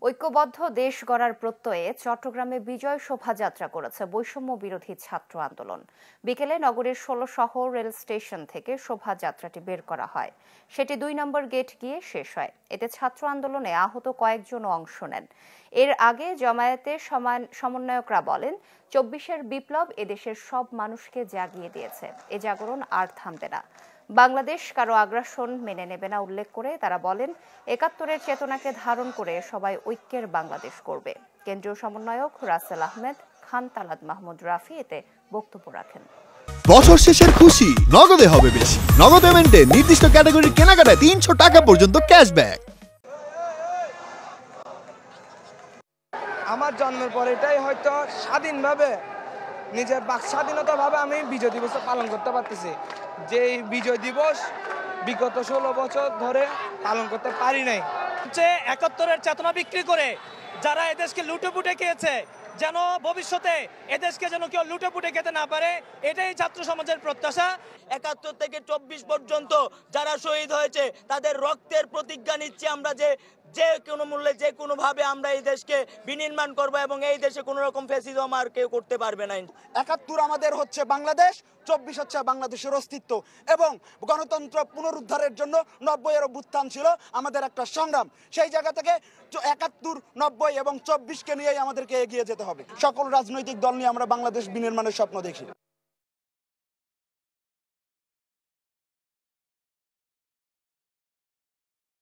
ঐক্যবদ্ধ দেশ গড়ার প্রত্যয়ে চট্টগ্রামে বিজয় শোভাযাত্রা করেছে বৈষম্য বিরোধী ছাত্র আন্দোলন। বিকেলে নগরীর ১৬ রেল স্টেশন থেকে শোভাযাত্রাটি বের করা হয়। সেটি ২ নম্বর গেট গিয়ে শেষ হয়। এতে ছাত্র আন্দোলনে আহত কয়েকজনও অংশ নেন। এর আগে জামায়াতের সমন্বয়করা বলেন, ২৪-এর বিপ্লব এদেশের সব মানুষকে জাগিয়ে দিয়েছে। এ জাগরণ আর থামবে না। বাংলাদেশ কারো আগ্রাসন মেনে নেবে না উল্লেখ করে তারা বলেন, ৭১-এর চেতনাকে ধারণ করে সবাই ঐক্যের বাংলাদেশ করবে। কেন্দ্রীয় সমন্বয়ক রাসেল আহমেদ খান তালাত মাহমুদ রাফি এতে বক্তব্য রাখেন। বছর শেষের খুশি নগদে হবে বেশি। নগদ পেমেন্টে নির্দিষ্ট ক্যাটাগরির কেনাকাটায় ৩০০ টাকা পর্যন্ত ক্যাশব্যাক। আমার জন্মের পর এটাই হয়তো স্বাধীনভাবে নিজের বাক স্বাধীনতাভাবে আমি বিজয় দিবস পালন করতে পারতেছি। যে বিজয় দিবস বিগত ১৬ বছর ধরে পালন করতে পারি নাই। ৭১-এর চেতনা বিক্রি করে যারা এদেশকে লুটেপুটে খেয়েছে, যেন ভবিষ্যতে এদেশকে যেন কেউ লুটেপুটে খেতে না পারে, এটাই ছাত্র সমাজের প্রত্যাশা। ৭১ থেকে ২৪ পর্যন্ত যারা শহীদ হয়েছে তাদের রক্তের প্রতিজ্ঞা নিচ্ছি আমরা যে কোনো মূল্যে যে কোনোভাবে আমরা এই দেশকে বিনির্মাণ করব এবং এই দেশে কোনো রকম ফ্যাসিজম আর কেউ করতে পারবে না। ৭১ আমাদের হচ্ছে বাংলাদেশ, ২৪ হচ্ছে বাংলাদেশের অস্তিত্ব এবং গণতন্ত্র পুনরুদ্ধারের জন্য ৯০-এর অভ্যুত্থান ছিল আমাদের একটা সংগ্রাম। সেই জায়গা থেকে ৭১, ৯০ এবং ২৪-কে নিয়েই আমাদেরকে এগিয়ে যেতে হবে। সকল রাজনৈতিক দল নিয়ে আমরা বাংলাদেশ বিনির্মাণের স্বপ্ন দেখি।